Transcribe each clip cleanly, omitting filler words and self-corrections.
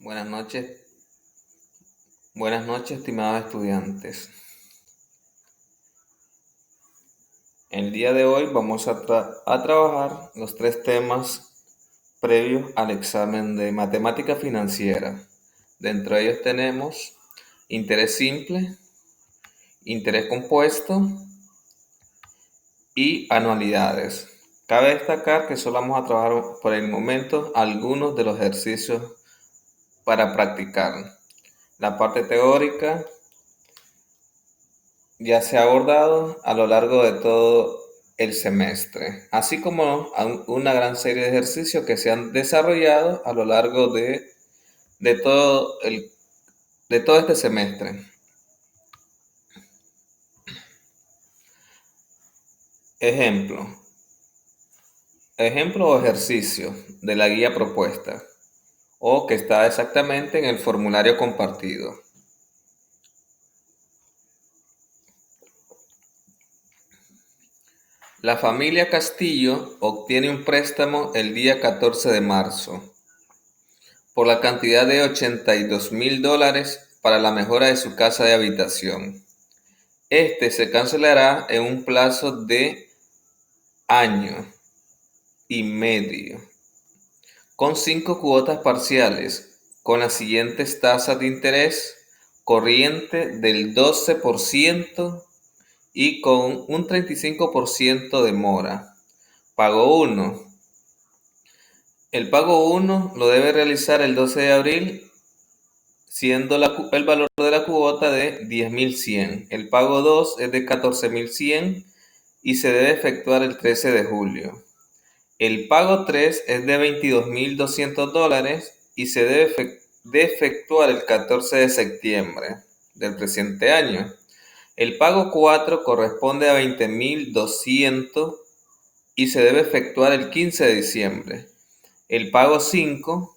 Buenas noches, estimados estudiantes. El día de hoy vamos a trabajar los 3 temas previos al examen de matemática financiera. Dentro de ellos tenemos interés simple, interés compuesto y anualidades. Cabe destacar que solo vamos a trabajar por el momento algunos de los ejercicios para practicar. La parte teórica ya se ha abordado a lo largo de todo el semestre, así como una gran serie de ejercicios que se han desarrollado a lo largo de todo este semestre. Ejemplo o ejercicio de la guía propuesta o que está exactamente en el formulario compartido. La familia Castillo obtiene un préstamo el día 14 de marzo por la cantidad de $82,000 para la mejora de su casa de habitación. Este se cancelará en un plazo de año y medio, con 5 cuotas parciales, con las siguientes tasas de interés: corriente del 12% y con un 35% de mora. Pago 1. El pago 1 lo debe realizar el 12 de abril, siendo el valor de la cuota de 10,100. El pago 2 es de 14,100 y se debe efectuar el 13 de julio. El pago 3 es de $22,200 y se debe efectuar el 14 de septiembre del presente año. El pago 4 corresponde a 20,200 y se debe efectuar el 15 de diciembre. El pago 5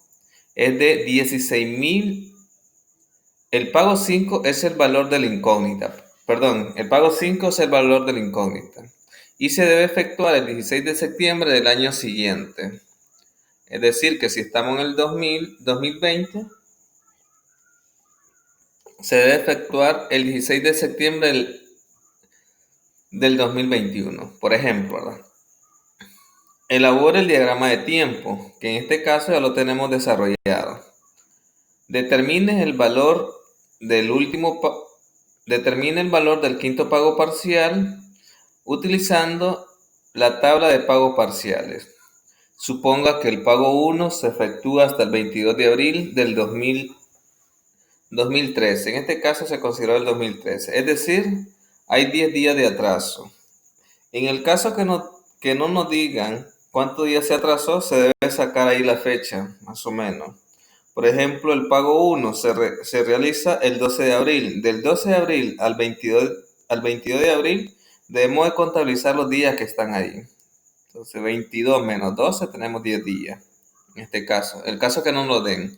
es de 16,000. El pago 5 es el valor de la incógnita. El pago 5 es el valor de la incógnita y se debe efectuar el 16 de septiembre del año siguiente. Es decir, que si estamos en el 2020, se debe efectuar el 16 de septiembre del 2021. Por ejemplo, ¿verdad? Elabora el diagrama de tiempo, que en este caso ya lo tenemos desarrollado. Determine el valor del quinto pago parcial utilizando la tabla de pago parciales. Suponga que el pago 1 se efectúa hasta el 22 de abril del 2013. En este caso se consideró el 2013. Es decir, hay 10 días de atraso. En el caso que no nos digan cuántos días se atrasó, se debe sacar ahí la fecha, más o menos. Por ejemplo, el pago 1 se realiza el 12 de abril. Del 12 de abril al 22 de abril debemos de contabilizar los días que están ahí. Entonces, 22 menos 12 tenemos 10 días. En este caso, el caso que no nos den.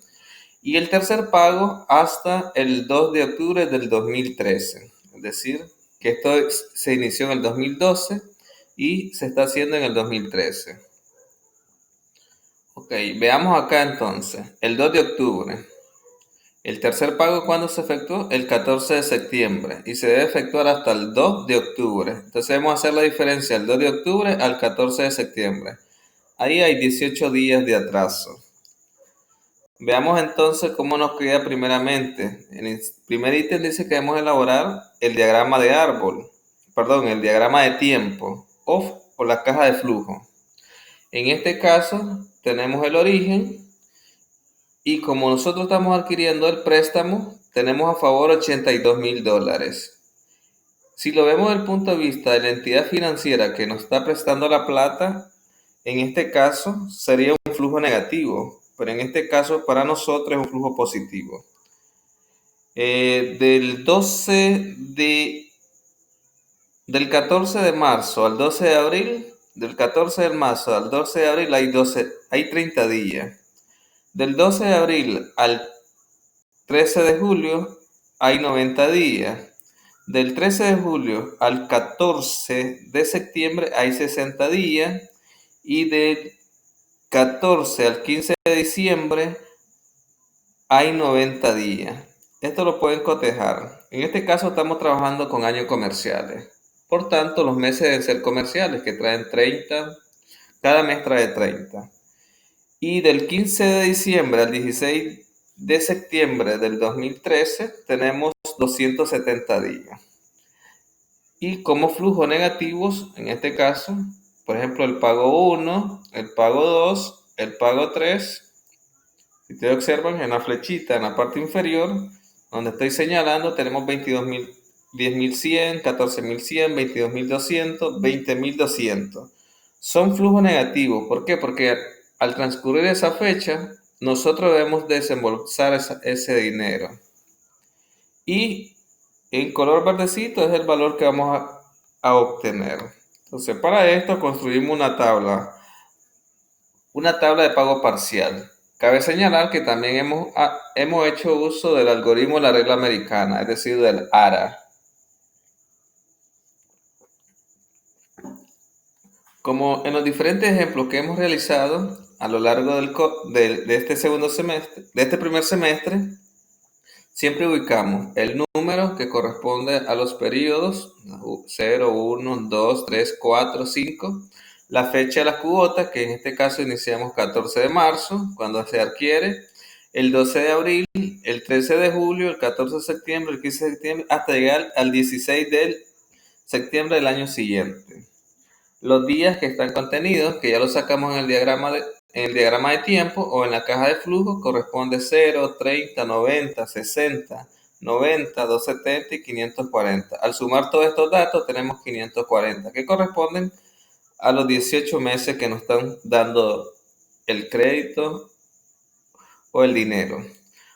Y el tercer pago hasta el 2 de octubre del 2013. Es decir, que esto se inició en el 2012 y se está haciendo en el 2013. Ok, veamos acá entonces. El 2 de octubre. El tercer pago, ¿cuándo se efectuó? El 14 de septiembre y se debe efectuar hasta el 2 de octubre. Entonces vamos a hacer la diferencia del 2 de octubre al 14 de septiembre. Ahí hay 18 días de atraso. Veamos entonces cómo nos queda primeramente. En el primer ítem dice que debemos elaborar el diagrama de el diagrama de tiempo o la caja de flujo. En este caso tenemos el origen y como nosotros estamos adquiriendo el préstamo, tenemos a favor $82,000. Si lo vemos desde el punto de vista de la entidad financiera que nos está prestando la plata, en este caso sería un flujo negativo, pero en este caso para nosotros es un flujo positivo. Del 14 de marzo al 12 de abril, del 14 de marzo al 12 de abril hay 30 días. Del 12 de abril al 13 de julio hay 90 días. Del 13 de julio al 14 de septiembre hay 60 días. Y del 14 al 15 de diciembre hay 90 días. Esto lo pueden cotejar. En este caso estamos trabajando con años comerciales. Por tanto, los meses deben ser comerciales, que traen 30. Cada mes trae 30. Y del 15 de diciembre al 16 de septiembre del 2013 tenemos 270 días. Y como flujo negativos, en este caso, por ejemplo, el pago 1, el pago 2, el pago 3. Si ustedes observan en la flechita en la parte inferior, donde estoy señalando, tenemos 22.000, 10.100, 14.100, 22.200, 20.200. Son flujos negativos. ¿Por qué? Porque al transcurrir esa fecha, nosotros debemos desembolsar ese dinero. Y en color verdecito es el valor que vamos a obtener. Entonces, para esto construimos una tabla de pago parcial. Cabe señalar que también hemos hecho uso del algoritmo de la regla americana, es decir, del ARA. Como en los diferentes ejemplos que hemos realizado a lo largo de este segundo semestre, de este primer semestre, siempre ubicamos el número que corresponde a los periodos 0, 1, 2, 3, 4, 5, la fecha de la cuota, que en este caso iniciamos 14 de marzo, cuando se adquiere, el 12 de abril, el 13 de julio, el 14 de septiembre, el 15 de septiembre, hasta llegar al 16 de septiembre del año siguiente. Los días que están contenidos, que ya lo sacamos en el diagrama de tiempo o en la caja de flujo, corresponde 0, 30, 90, 60, 90, 270 y 540. Al sumar todos estos datos tenemos 540, que corresponden a los 18 meses que nos están dando el crédito o el dinero.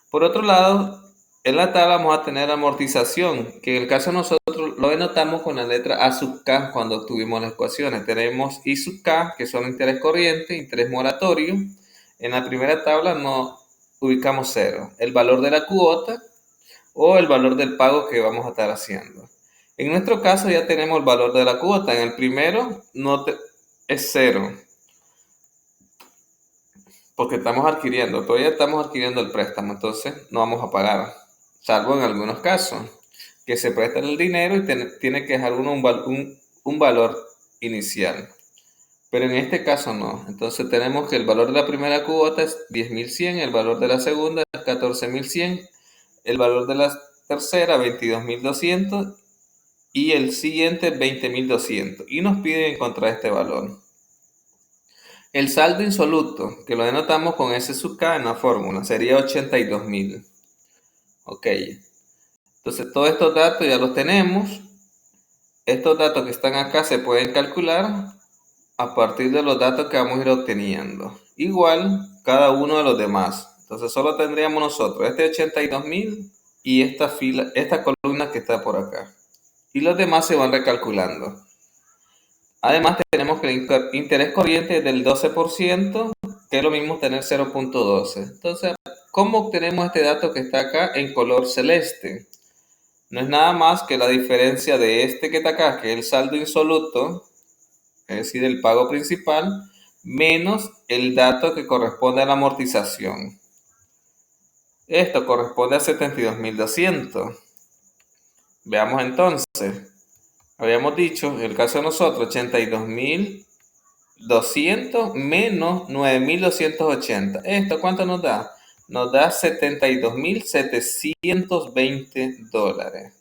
Por otro lado, en la tabla vamos a tener amortización, que en el caso de nosotros lo denotamos con la letra A sub K cuando obtuvimos las ecuaciones. Tenemos I sub K, que son interés corriente, interés moratorio. En la primera tabla no ubicamos 0, el valor de la cuota o el valor del pago que vamos a estar haciendo. En nuestro caso ya tenemos el valor de la cuota. En el primero es 0, porque todavía estamos adquiriendo el préstamo, entonces no vamos a pagar, salvo en algunos casos, que se prestan el dinero y tiene que dejar uno un valor inicial. Pero en este caso no. Entonces tenemos que el valor de la primera cuota es 10.100, el valor de la segunda es 14.100, el valor de la tercera 22.200 y el siguiente 20.200. Y nos piden encontrar este valor. El saldo insoluto, que lo denotamos con S sub K en la fórmula, sería 82.000. Ok. Entonces todos estos datos ya los tenemos. Estos datos que están acá se pueden calcular a partir de los datos que vamos a ir obteniendo. Igual cada uno de los demás. Entonces solo tendríamos nosotros este 82.000 y esta columna que está por acá. Y los demás se van recalculando. Además tenemos que el interés corriente es del 12%, que es lo mismo tener 0.12. Entonces, ¿cómo obtenemos este dato que está acá en color celeste? No es nada más que la diferencia de este que está acá, que es el saldo insoluto, es decir, el pago principal, menos el dato que corresponde a la amortización. Esto corresponde a 72.200. Veamos entonces. Habíamos dicho, en el caso de nosotros, 82.200 menos 9.280. ¿Esto cuánto nos da? Nos da 72.720 dólares,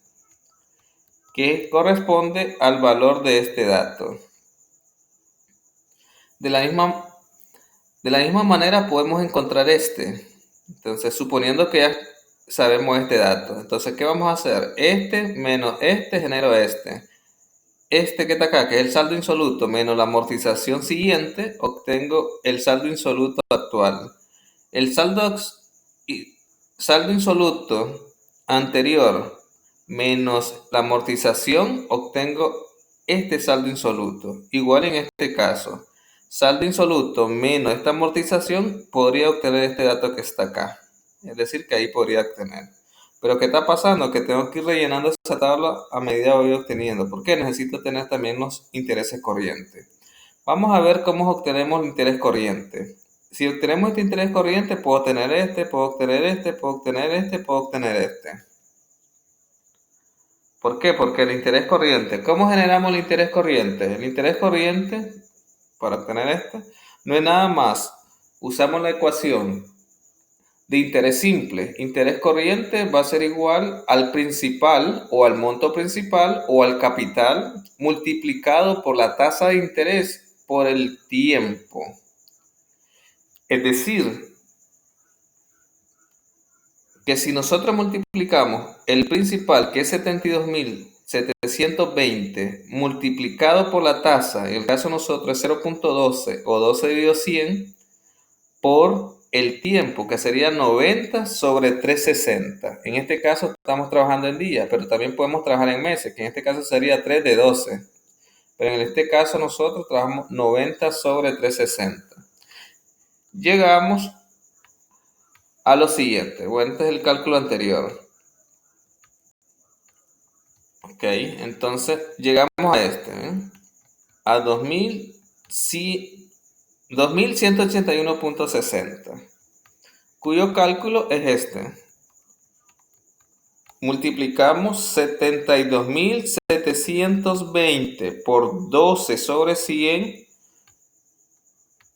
que corresponde al valor de este dato. De la misma manera podemos encontrar este. Entonces, suponiendo que ya sabemos este dato, entonces, ¿qué vamos a hacer? Este menos este genero este. Este que está acá, que es el saldo insoluto menos la amortización siguiente, obtengo el saldo insoluto actual. El saldo insoluto anterior menos la amortización, obtengo este saldo insoluto. Igual en este caso, saldo insoluto menos esta amortización, podría obtener este dato que está acá. Es decir, que ahí podría obtener. Pero ¿qué está pasando? Que tengo que ir rellenando esa tabla a medida que voy obteniendo, porque necesito tener también los intereses corrientes. Vamos a ver cómo obtenemos el interés corriente. Si obtenemos este interés corriente, puedo obtener este, puedo obtener este, puedo obtener este, puedo obtener este. ¿Por qué? Porque el interés corriente. ¿Cómo generamos el interés corriente? El interés corriente, para obtener este, no es nada más. Usamos la ecuación de interés simple. Interés corriente va a ser igual al principal o al monto principal o al capital multiplicado por la tasa de interés por el tiempo. Es decir, que si nosotros multiplicamos el principal, que es 72.720, multiplicado por la tasa, en el caso de nosotros es 0.12 o 12 dividido 100, por el tiempo, que sería 90 sobre 360. En este caso estamos trabajando en días, pero también podemos trabajar en meses, que en este caso sería 3 de 12. Pero en este caso nosotros trabajamos 90 sobre 360. Llegamos a lo siguiente. Bueno, este es el cálculo anterior. Ok, entonces llegamos a este, a 2181.60, cuyo cálculo es este. Multiplicamos 72.720 por 12 sobre 100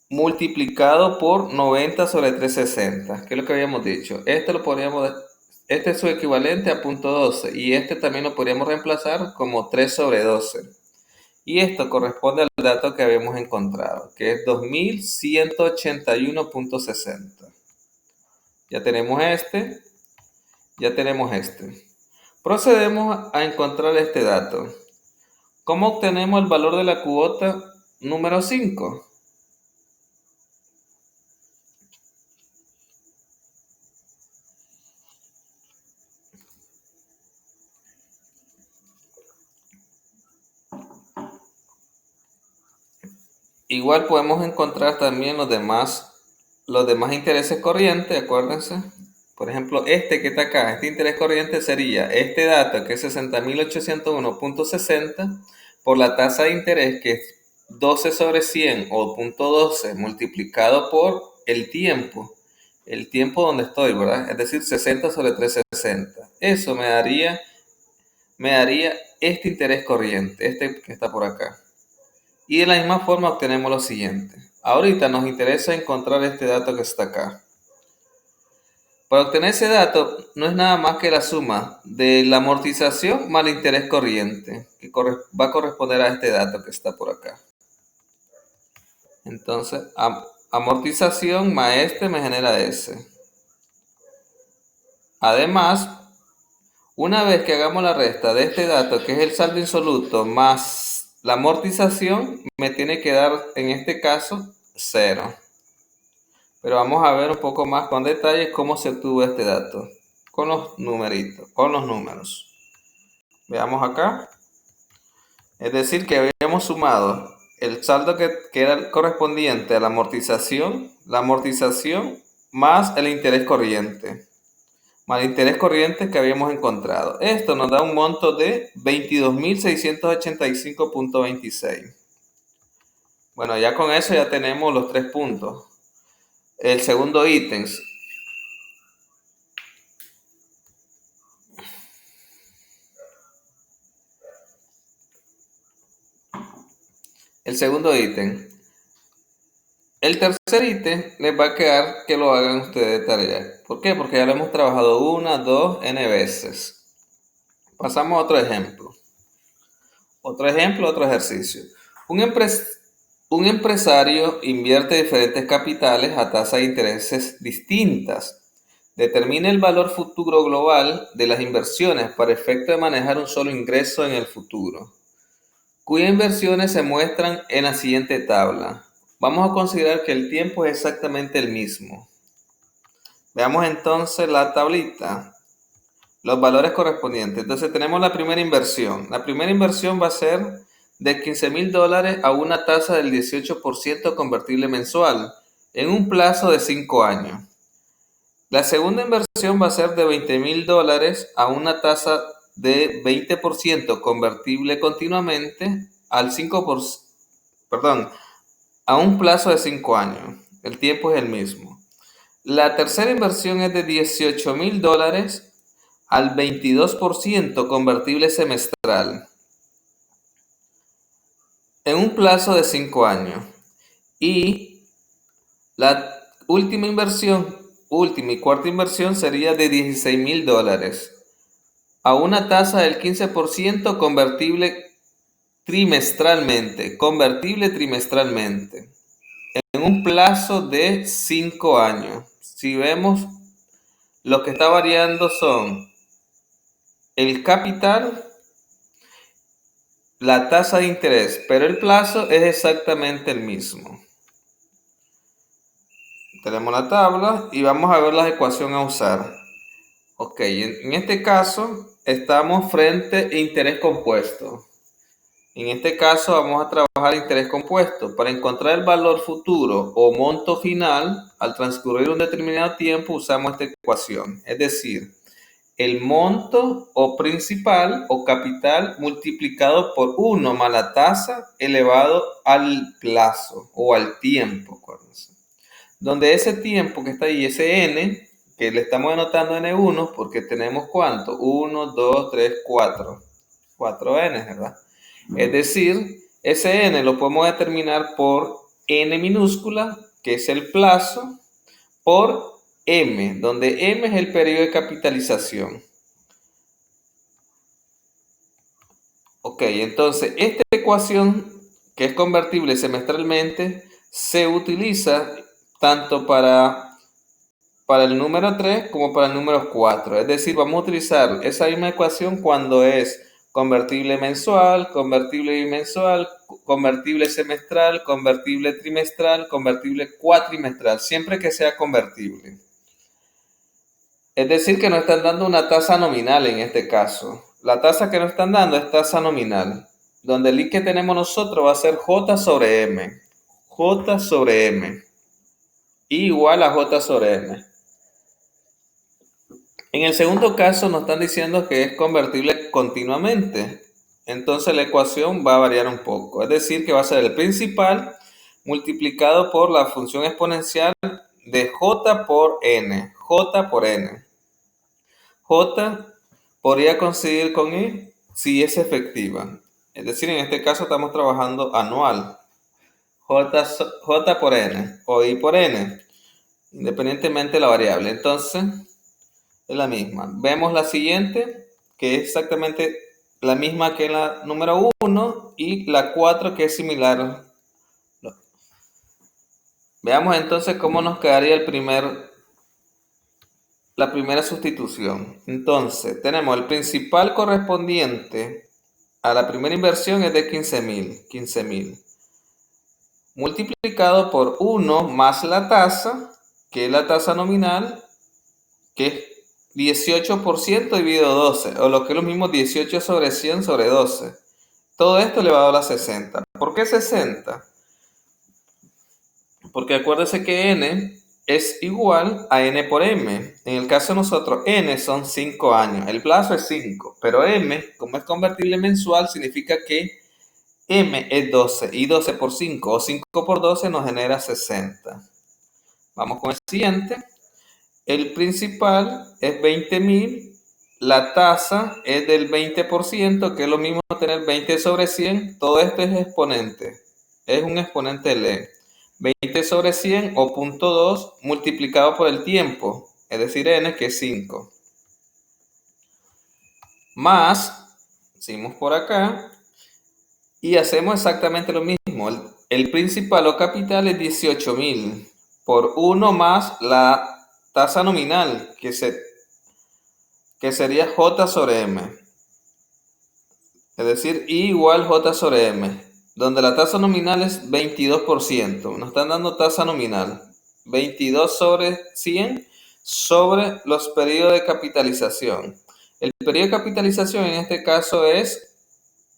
multiplicado por 90 sobre 360, que es lo que habíamos dicho. Este es su equivalente a 0.12 y este también lo podríamos reemplazar como 3 sobre 12. Y esto corresponde al dato que habíamos encontrado, que es 2181.60. Ya tenemos este, ya tenemos este. Procedemos a encontrar este dato. ¿Cómo obtenemos el valor de la cuota número 5? Igual podemos encontrar también los demás intereses corrientes, acuérdense. Por ejemplo, este que está acá, este interés corriente sería este dato que es 60.801.60 por la tasa de interés que es 12 sobre 100 o 0.12 multiplicado por el tiempo donde estoy, ¿verdad? Es decir, 60 sobre 360. Eso me daría este interés corriente, este que está por acá. Y de la misma forma obtenemos lo siguiente. Ahorita nos interesa encontrar este dato que está acá. Para obtener ese dato no es nada más que la suma de la amortización más el interés corriente, que va a corresponder a este dato que está por acá. Entonces, amortización más este me genera ese. Además, una vez que hagamos la resta de este dato, que es el saldo insoluto más la amortización, me tiene que dar, en este caso, 0. Pero vamos a ver un poco más con detalle cómo se obtuvo este dato. Con los numeritos, con los números. Veamos acá. Es decir, que habíamos sumado el saldo que era correspondiente a la amortización más el interés corriente. Más el interés corriente que habíamos encontrado. Esto nos da un monto de 22.685.26. Bueno, ya con eso ya tenemos los 3 puntos. El segundo ítem. El segundo ítem. El tercer ítem les va a quedar que lo hagan ustedes de tarea. ¿Por qué? Porque ya lo hemos trabajado 1, 2, n veces. Pasamos a otro ejemplo. Otro ejercicio. Un empresario invierte diferentes capitales a tasas de intereses distintas. Determina el valor futuro global de las inversiones para efecto de manejar un solo ingreso en el futuro, cuyas inversiones se muestran en la siguiente tabla. Vamos a considerar que el tiempo es exactamente el mismo. Veamos entonces la tablita, los valores correspondientes. Entonces tenemos la primera inversión. La primera inversión va a ser de $15,000 a una tasa del 18% convertible mensual en un plazo de 5 años. La segunda inversión va a ser de $20,000 a una tasa de 20% convertible continuamente al 5%, a un plazo de 5 años. El tiempo es el mismo. La tercera inversión es de $18,000 al 22% convertible semestral en un plazo de 5 años. Y la última y cuarta inversión sería de $16,000 a una tasa del 15% convertible trimestralmente, en un plazo de 5 años. Si vemos, lo que está variando son el capital, la tasa de interés, pero el plazo es exactamente el mismo. Tenemos la tabla y vamos a ver la ecuación a usar. Ok, en este caso estamos frente a interés compuesto. En este caso vamos a trabajar interés compuesto. Para encontrar el valor futuro o monto final, al transcurrir un determinado tiempo usamos esta ecuación. Es decir, el monto o principal o capital multiplicado por 1 más la tasa elevado al plazo o al tiempo. Acuérdense. Donde ese tiempo que está ahí, ese n, que le estamos anotando n1 porque tenemos ¿cuánto? 1, 2, 3, 4. 4 n, ¿verdad? Es decir, ese n lo podemos determinar por n minúscula, que es el plazo, por m, donde m es el periodo de capitalización. Ok, entonces esta ecuación, que es convertible semestralmente, se utiliza tanto para el número 3 como para el número 4. Es decir, vamos a utilizar esa misma ecuación cuando es convertible mensual, convertible bimensual, convertible semestral, convertible trimestral, convertible cuatrimestral, siempre que sea convertible. Es decir, que nos están dando una tasa nominal en este caso. La tasa que nos están dando es tasa nominal, donde el I que tenemos nosotros va a ser J sobre M. J sobre M. I igual a J sobre M. En el segundo caso nos están diciendo que es convertible continuamente. Entonces la ecuación va a variar un poco. Es decir, que va a ser el principal multiplicado por la función exponencial de J por N. J por N. J podría coincidir con I si es efectiva. Es decir, en este caso estamos trabajando anual. J por N o I por N, independientemente de la variable. Entonces, es la misma. Vemos la siguiente, que es exactamente la misma que la número 1 y la 4 que es similar. Veamos entonces cómo nos quedaría la primera sustitución. Entonces, tenemos el principal correspondiente a la primera inversión es de 15,000. Multiplicado por 1 más la tasa, que es la tasa nominal, que es 18% dividido 12, o lo que es lo mismo 18 sobre 100 sobre 12. Todo esto elevado a la 60. ¿Por qué 60? Porque acuérdese que n es igual a n por m. En el caso de nosotros, n son 5 años. El plazo es 5, pero m, como es convertible mensual, significa que m es 12. Y 12 por 5 o 5 por 12 nos genera 60. Vamos con el siguiente. El principal es 20,000. La tasa es del 20%, que es lo mismo tener 20 sobre 100. Todo esto es exponente. Es un exponente de ley. 20 sobre 100 o 0.2 multiplicado por el tiempo, es decir, n, que es 5. Más, seguimos por acá, y hacemos exactamente lo mismo. El principal o capital es 18,000 por 1 más la tasa nominal, que sería J sobre M. Es decir, I igual J sobre M, donde la tasa nominal es 22%. Nos están dando tasa nominal. 22 sobre 100 sobre los periodos de capitalización. El periodo de capitalización en este caso es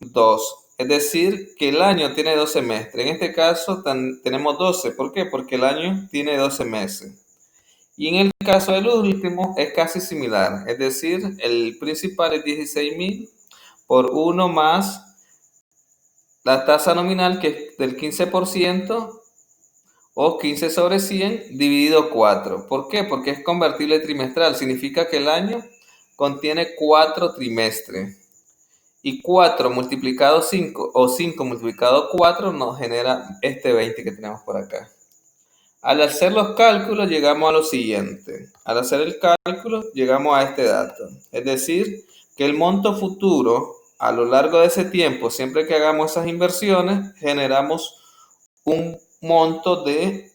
2. Es decir, que el año tiene 2 semestres. En este caso tenemos 12. ¿Por qué? Porque el año tiene 12 meses. Y en el caso del último es casi similar. Es decir, el principal es 16,000 por 1 más la tasa nominal, que es del 15%, o 15 sobre 100 dividido 4. ¿Por qué? Porque es convertible trimestral. Significa que el año contiene 4 trimestres. Y 4 multiplicado 5 o 5 multiplicado 4 nos genera este 20 que tenemos por acá. Al hacer los cálculos llegamos a lo siguiente. Al hacer el cálculo llegamos a este dato. Es decir, que el monto futuro a lo largo de ese tiempo, siempre que hagamos esas inversiones, generamos un monto de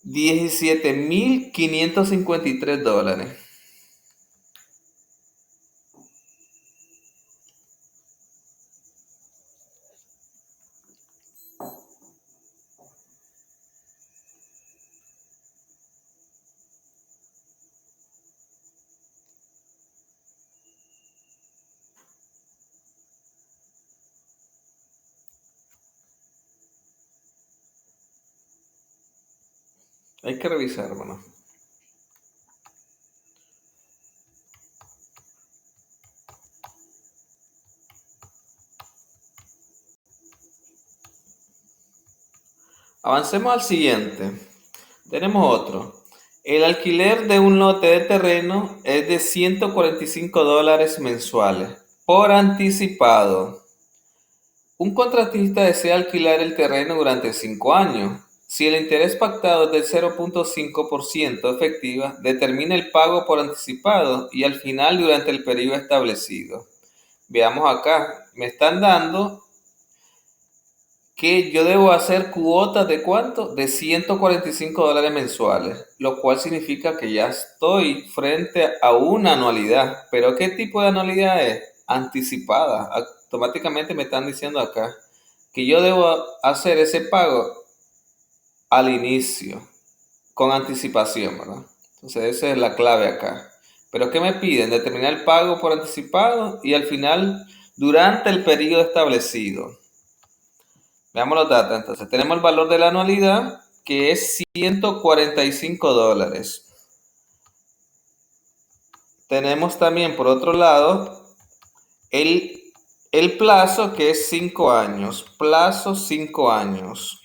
$17,553. Hay que revisar, hermano. Avancemos al siguiente. Tenemos otro. El alquiler de un lote de terreno es de $145 mensuales por anticipado. Un contratista desea alquilar el terreno durante 5 años. Si el interés pactado es del 0.5% efectiva, determina el pago por anticipado y al final durante el periodo establecido. Veamos acá, me están dando que yo debo hacer cuotas de ¿cuánto? De $145 mensuales, lo cual significa que ya estoy frente a una anualidad. ¿Pero qué tipo de anualidad es? Anticipada. Automáticamente me están diciendo acá que yo debo hacer ese pago al inicio, con anticipación, ¿verdad? Entonces esa es la clave acá. ¿Pero qué me piden? Determinar el pago por anticipado y al final durante el periodo establecido. Veamos los datos. Entonces, tenemos el valor de la anualidad, que es $145. Tenemos también, por otro lado, el plazo, que es 5 años. Plazo 5 años.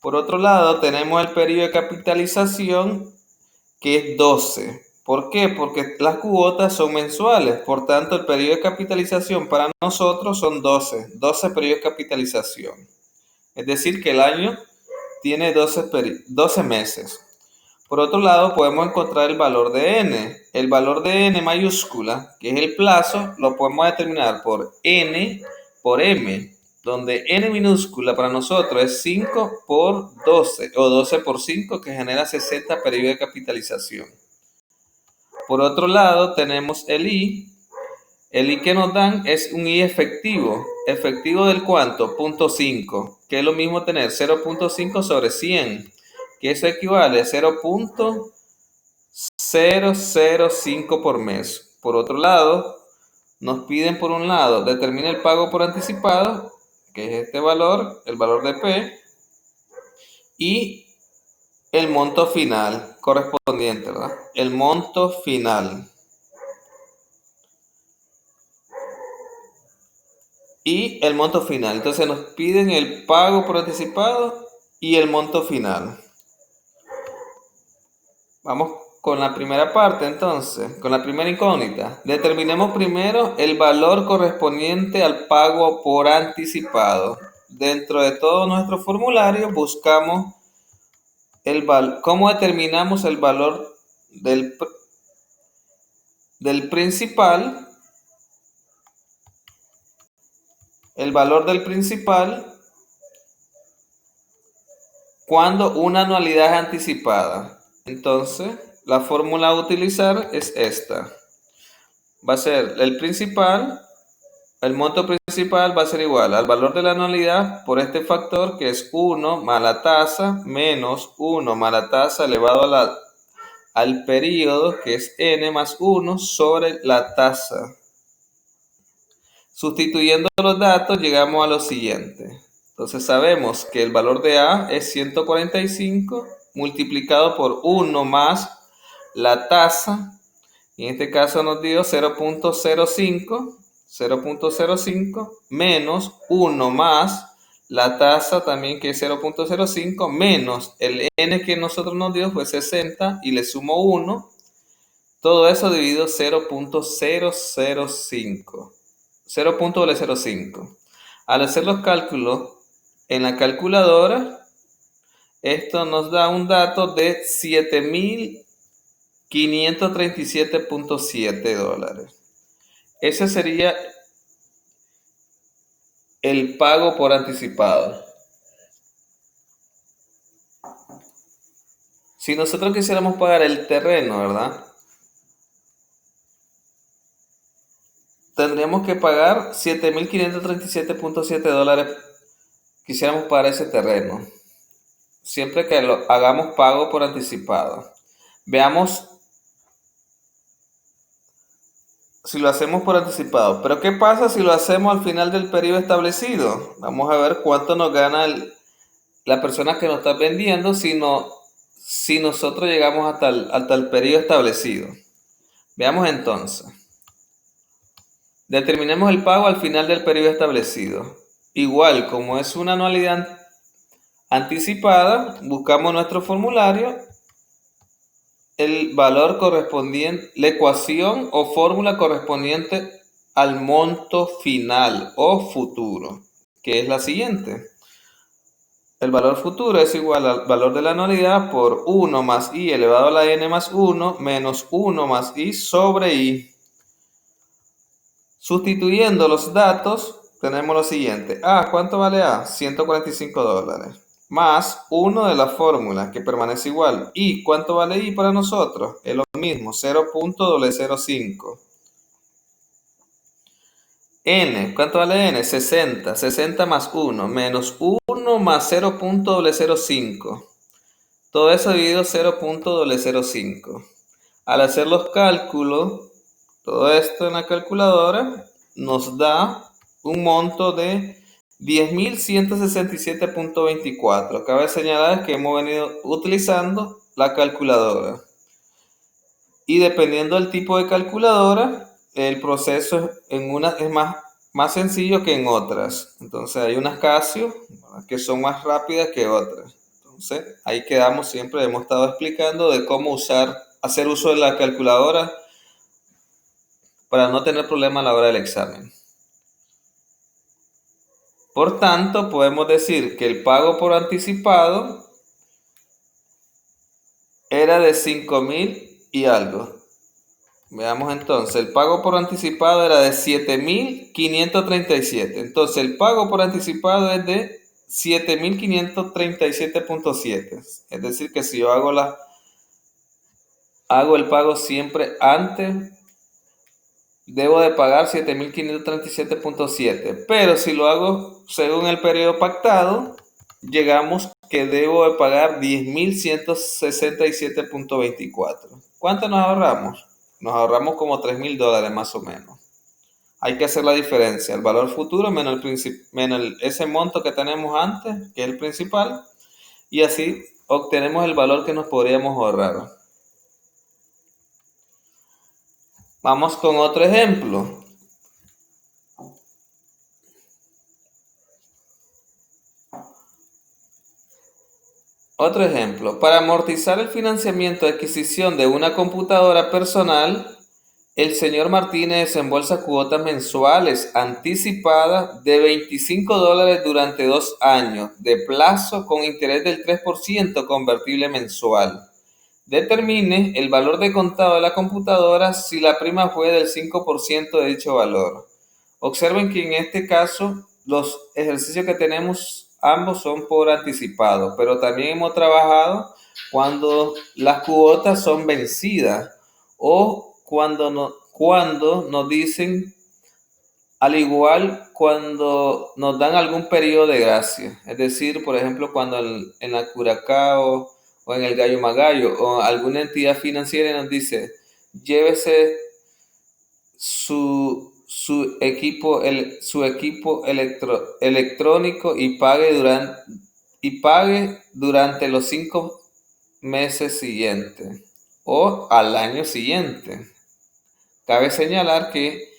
Por otro lado, tenemos el periodo de capitalización, que es 12. ¿Por qué? Porque las cuotas son mensuales. Por tanto, el periodo de capitalización para nosotros son 12. 12 periodos de capitalización. Es decir, que el año tiene 12 meses. Por otro lado, podemos encontrar el valor de n. El valor de n mayúscula, que es el plazo, lo podemos determinar por n por m, donde n minúscula para nosotros es 5 por 12 o 12 por 5, que genera 60 periodos de capitalización. Por otro lado, tenemos el i. El I que nos dan es un I efectivo. ¿Efectivo del cuánto? 0.5, que es lo mismo tener 0.5 sobre 100, que eso equivale a 0.005 por mes. Por otro lado, nos piden por un lado, determina el pago por anticipado, que es este valor, el valor de P, y el monto final correspondiente, ¿verdad? El monto final. Y el monto final. Entonces nos piden el pago por anticipado y el monto final. Vamos con la primera parte entonces, con la primera incógnita. Determinemos primero el valor correspondiente al pago por anticipado. Dentro de todo nuestro formulario buscamos cómo determinamos el valor del principal. El valor del principal cuando una anualidad es anticipada. Entonces, la fórmula a utilizar es esta. Va a ser el principal, el monto principal va a ser igual al valor de la anualidad por este factor, que es 1 más la tasa menos 1 más la tasa elevado al periodo, que es n más 1 sobre la tasa. Sustituyendo los datos llegamos a lo siguiente. Entonces sabemos que el valor de A es 145 multiplicado por 1 más la tasa, y en este caso nos dio 0.05 menos 1 más la tasa también que es 0.05 menos el n que nosotros nos dio fue 60 y le sumo 1. Todo eso dividido 0.005. 0.05. Al hacer los cálculos en la calculadora, esto nos da un dato de $7,537.7. Ese sería el pago por anticipado. Si nosotros quisiéramos pagar el terreno, ¿verdad? Tendríamos que pagar $7,537.7. Quisiéramos pagar ese terreno. Siempre que lo hagamos pago por anticipado. Veamos si lo hacemos por anticipado. Pero ¿qué pasa si lo hacemos al final del periodo establecido? Vamos a ver cuánto nos gana la persona que nos está vendiendo si nosotros llegamos hasta el periodo establecido. Veamos entonces. Determinemos el pago al final del periodo establecido. Igual, como es una anualidad anticipada, buscamos nuestro formulario, el valor correspondiente, la ecuación o fórmula correspondiente al monto final o futuro, que es la siguiente. El valor futuro es igual al valor de la anualidad por 1 más i elevado a la n más 1 menos 1 más i sobre i. Sustituyendo los datos, tenemos lo siguiente. ¿Cuánto vale A? $145. Más 1 de la fórmula, que permanece igual. ¿Y cuánto vale I para nosotros? Es lo mismo, 0.005. N, ¿cuánto vale N? 60. 60 más 1, menos 1 más 0.005. Todo eso dividido 0.005. Al hacer los cálculos, todo esto en la calculadora nos da un monto de 10.167.24. Cabe señalar que hemos venido utilizando la calculadora. Y dependiendo del tipo de calculadora, el proceso en unas es más sencillo que en otras. Entonces hay unas Casio que son más rápidas que otras. Entonces ahí quedamos siempre, hemos estado explicando de cómo hacer uso de la calculadora para no tener problema a la hora del examen. Por tanto, podemos decir que el pago por anticipado era de 5.000 y algo. Veamos entonces, el pago por anticipado era de 7.537. Entonces, el pago por anticipado es de 7.537.7. Es decir, que si yo hago el pago siempre antes, debo de pagar 7.537.7, pero si lo hago según el periodo pactado, llegamos que debo de pagar 10.167.24. ¿Cuánto nos ahorramos? Nos ahorramos como $3.000 más o menos. Hay que hacer la diferencia, el valor futuro menos ese monto que tenemos antes, que es el principal, y así obtenemos el valor que nos podríamos ahorrar. Vamos con otro ejemplo. Otro ejemplo, para amortizar el financiamiento de adquisición de una computadora personal, el señor Martínez desembolsa cuotas mensuales anticipadas de $25 durante 2 años de plazo con interés del 3% convertible mensual. Determine el valor de contado de la computadora si la prima fue del 5% de dicho valor. Observen que en este caso los ejercicios que tenemos ambos son por anticipado, pero también hemos trabajado cuando las cuotas son vencidas o cuando nos dicen, al igual cuando nos dan algún periodo de gracia. Es decir, por ejemplo, cuando en la Curacao o en el Gallo Magallo o alguna entidad financiera nos dice, llévese su equipo electrónico y pague durante los 5 meses siguientes o al año siguiente. Cabe señalar que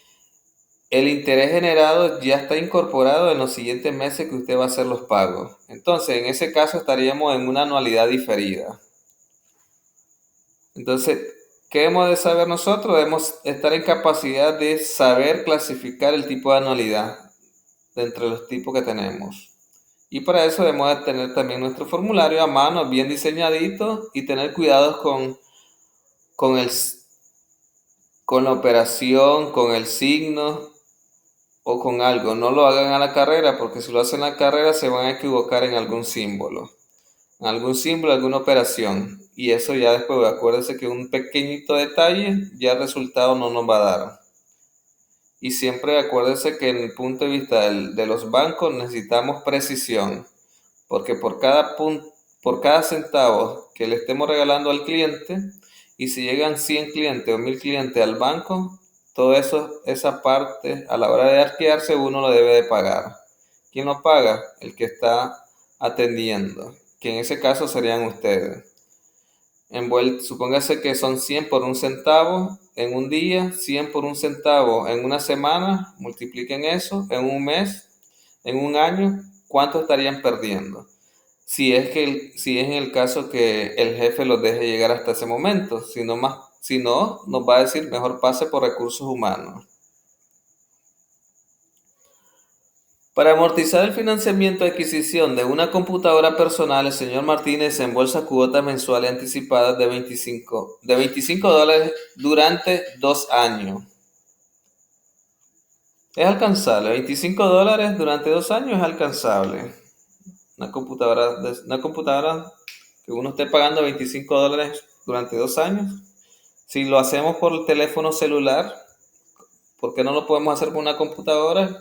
el interés generado ya está incorporado en los siguientes meses que usted va a hacer los pagos. Entonces, en ese caso estaríamos en una anualidad diferida. Entonces, ¿qué debemos de saber nosotros? Debemos estar en capacidad de saber clasificar el tipo de anualidad de entre los tipos que tenemos. Y para eso debemos de tener también nuestro formulario a mano, bien diseñadito, y tener cuidados con, el, con la operación, con el signo o con algo. No lo hagan a la carrera, porque si lo hacen a la carrera se van a equivocar en algún símbolo, alguna operación. Y eso ya después, acuérdense que un pequeñito detalle ya el resultado no nos va a dar. Y siempre acuérdense que en el punto de vista de los bancos necesitamos precisión, porque por cada centavo que le estemos regalando al cliente, y si llegan 100 clientes o 1000 clientes al banco, todo eso, esa parte, a la hora de arquearse, uno lo debe de pagar. ¿Quién lo paga? El que está atendiendo, que en ese caso serían ustedes. Supóngase que son 100 por un centavo en un día, 100 por un centavo en una semana, multipliquen eso en un mes, en un año, ¿cuánto estarían perdiendo? Si es en el caso que el jefe los deje llegar hasta ese momento, si no, nos va a decir mejor pase por recursos humanos. Para amortizar el financiamiento de adquisición de una computadora personal, el señor Martínez embolsa cuotas mensuales anticipadas de $25 durante 2 años. Es alcanzable, $25 durante 2 años es alcanzable. Una computadora que uno esté pagando $25 durante 2 años. Si lo hacemos por el teléfono celular, ¿por qué no lo podemos hacer por una computadora?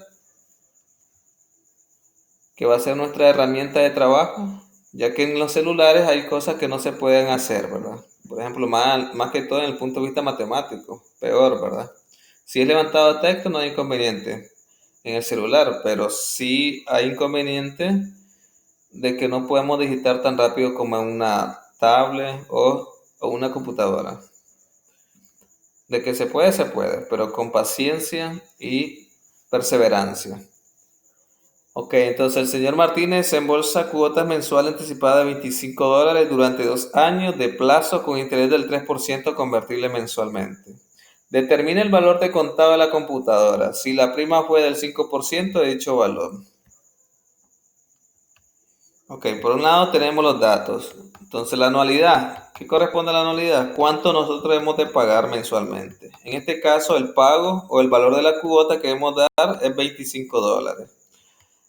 Que va a ser nuestra herramienta de trabajo, ya que en los celulares hay cosas que no se pueden hacer, ¿verdad? Por ejemplo, más que todo en el punto de vista matemático, peor, ¿verdad? Si es levantado de texto no hay inconveniente en el celular, pero sí hay inconveniente de que no podemos digitar tan rápido como en una tablet o una computadora. De que se puede, pero con paciencia y perseverancia. Ok, entonces el señor Martínez embolsa cuotas mensuales anticipadas de $25 durante 2 años de plazo con interés del 3% convertible mensualmente. Determina el valor de contado de la computadora, si la prima fue del 5% de dicho valor. Ok, por un lado tenemos los datos. Entonces la anualidad, ¿qué corresponde a la anualidad? ¿Cuánto nosotros debemos de pagar mensualmente? En este caso el pago o el valor de la cuota que debemos dar es $25.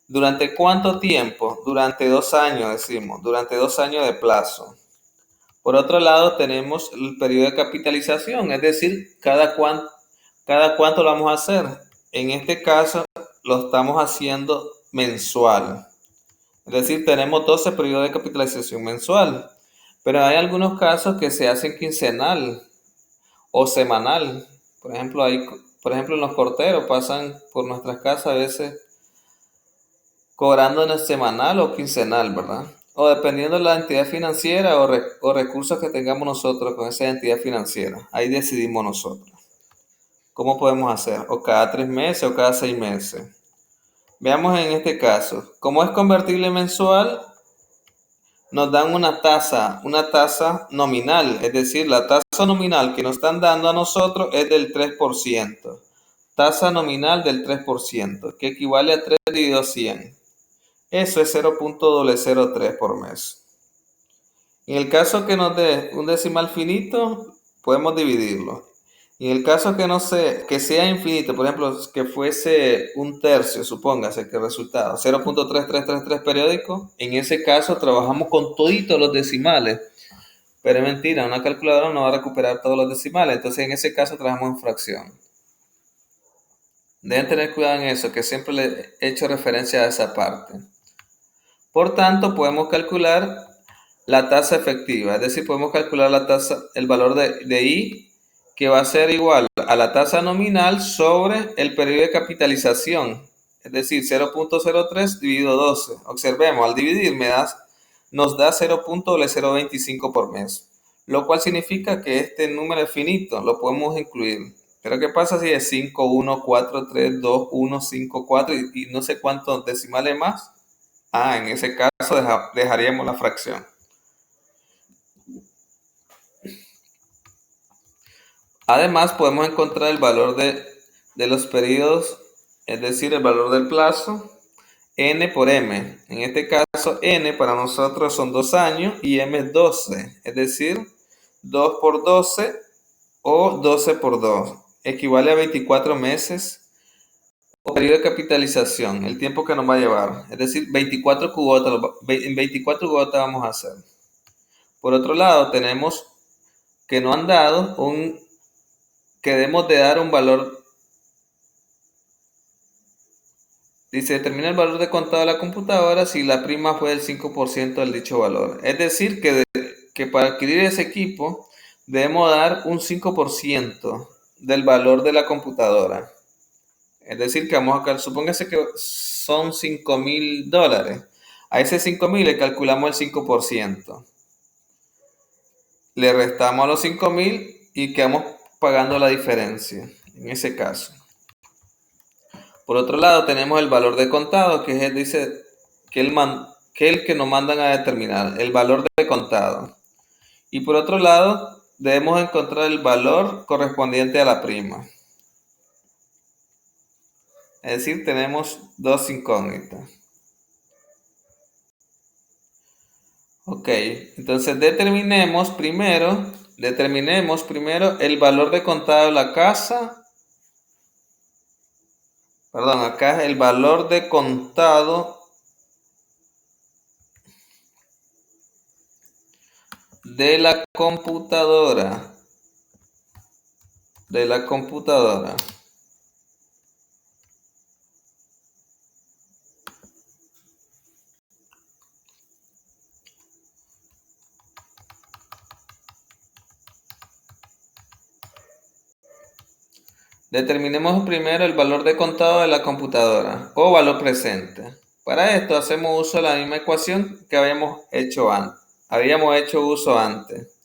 ¿Durante cuánto tiempo? Durante 2 años, decimos, durante 2 años de plazo. Por otro lado, tenemos el periodo de capitalización, es decir, cada cuánto lo vamos a hacer. En este caso, lo estamos haciendo mensual. Es decir, tenemos 12 periodos de capitalización mensual. Pero hay algunos casos que se hacen quincenal o semanal. Por ejemplo, en los porteros pasan por nuestras casas a veces cobrándonos semanal o quincenal, ¿verdad? O dependiendo de la entidad financiera o recursos que tengamos nosotros con esa entidad financiera. Ahí decidimos nosotros. ¿Cómo podemos hacer? O cada 3 meses o cada 6 meses. Veamos en este caso. Como es convertible mensual, nos dan una tasa nominal. Es decir, la tasa nominal que nos están dando a nosotros es del 3%. Tasa nominal del 3%, que equivale a 3 dividido 100. Eso es 0.003 por mes. En el caso que nos dé un decimal finito, podemos dividirlo. En el caso que sea infinito, por ejemplo, que fuese un tercio, supóngase que el resultado, 0.3333 periódico, en ese caso trabajamos con toditos los decimales. Pero es mentira, una calculadora no va a recuperar todos los decimales, entonces en ese caso trabajamos en fracción. Deben tener cuidado en eso, que siempre le he hecho referencia a esa parte. Por tanto, podemos calcular la tasa efectiva, es decir, podemos calcular el valor de I, que va a ser igual a la tasa nominal sobre el periodo de capitalización, es decir, 0.03 dividido 12. Observemos, al dividir nos da 0.025 por mes, lo cual significa que este número es finito, lo podemos incluir. Pero ¿qué pasa si es 5, 1, 4, 3, 2, 1, 5, 4 y no sé cuántos decimales más? En ese caso dejaríamos la fracción. Además, podemos encontrar el valor de los periodos, es decir, el valor del plazo, n por m. En este caso, n para nosotros son 2 años y m es 12, es decir, 2 por 12 o 12 por 2. Equivale a 24 meses o periodo de capitalización, el tiempo que nos va a llevar. Es decir, 24 cuotas, en 24 cuotas vamos a hacer. Por otro lado, tenemos que nos han dado que debemos de dar un valor. Dice, determina el valor de contado de la computadora si la prima fue del 5% del dicho valor. Es decir, que para adquirir ese equipo debemos dar un 5% del valor de la computadora. Es decir, que vamos a supóngase que son $5,000. A ese 5,000 le calculamos el 5%. Le restamos a los 5,000 y quedamos pagando la diferencia en ese caso. Por otro lado, tenemos el valor de contado, que es el que nos mandan a determinar, el valor de contado. Y por otro lado, debemos encontrar el valor correspondiente a la prima. Es decir, tenemos dos incógnitas. Ok, entonces determinemos primero el valor de contado de la casa. Perdón, acá es el valor de contado de la computadora. Determinemos primero el valor de contado de la computadora o valor presente. Para esto hacemos uso de la misma ecuación que habíamos hecho uso antes.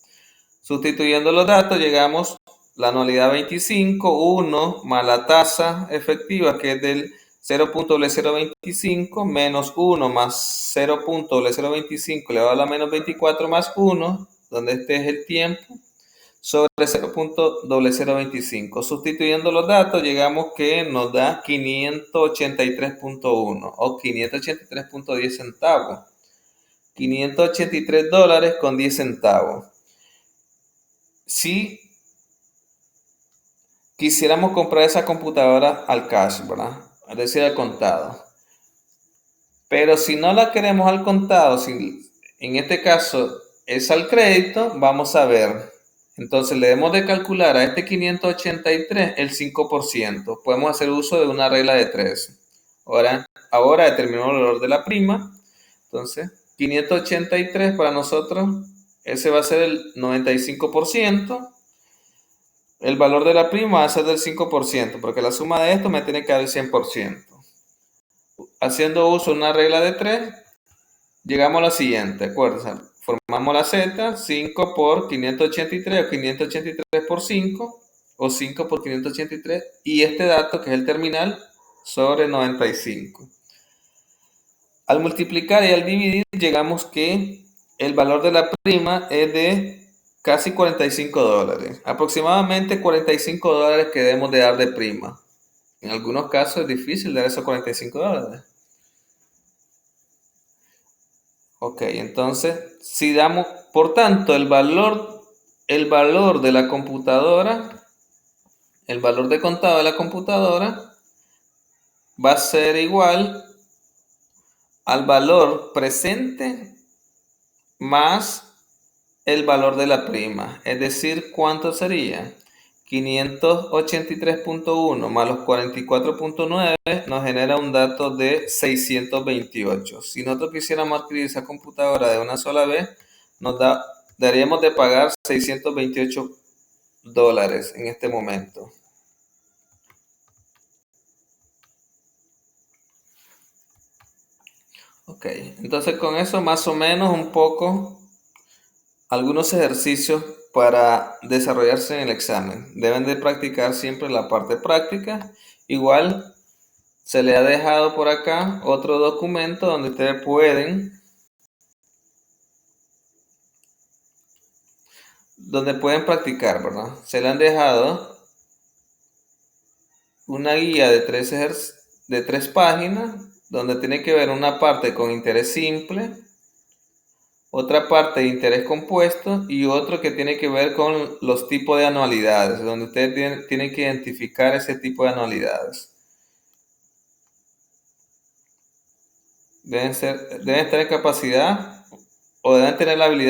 Sustituyendo los datos llegamos a la anualidad 25, 1 más la tasa efectiva que es del 0.025 menos 1 más 0.025 elevado a la menos 24 más 1, donde este es el tiempo, sobre 0.0025. Sustituyendo los datos, llegamos que nos da 583.1 o 583.10 centavos. $583 con 10 centavos. Si quisiéramos comprar esa computadora al cash, ¿verdad? Es decir, al contado. Pero si no la queremos al contado, si en este caso es al crédito, vamos a ver. Entonces le debemos de calcular a este 583 el 5%. Podemos hacer uso de una regla de 3. Ahora determinamos el valor de la prima. Entonces, 583 para nosotros, ese va a ser el 95%. El valor de la prima va a ser del 5%, porque la suma de esto me tiene que dar el 100%. Haciendo uso de una regla de 3, llegamos a la siguiente, acuérdense. Formamos la Z, 5 por 583 o 583 por 5 o 5 por 583 y este dato que es el terminal sobre 95. Al multiplicar y al dividir llegamos que el valor de la prima es de casi $45. Aproximadamente $45 que debemos de dar de prima. En algunos casos es difícil dar esos $45. Ok, entonces, si damos, por tanto, el valor de la computadora, el valor de contado de la computadora va a ser igual al valor presente más el valor de la prima. Es decir, ¿cuánto sería? 583.1 más los 44.9 nos genera un dato de 628. Si nosotros quisiéramos adquirir esa computadora de una sola vez, daríamos de pagar $628 en este momento. Ok, entonces con eso más o menos un poco algunos ejercicios para desarrollarse en el examen. Deben de practicar siempre la parte práctica. Igual se le ha dejado por acá otro documento donde ustedes pueden practicar, ¿verdad? Se le han dejado una guía de tres páginas, donde tiene que ver una parte con interés simple, otra parte de interés compuesto y otro que tiene que ver con los tipos de anualidades, donde ustedes tienen que identificar ese tipo de anualidades. Deben estar en capacidad o deben tener la habilidad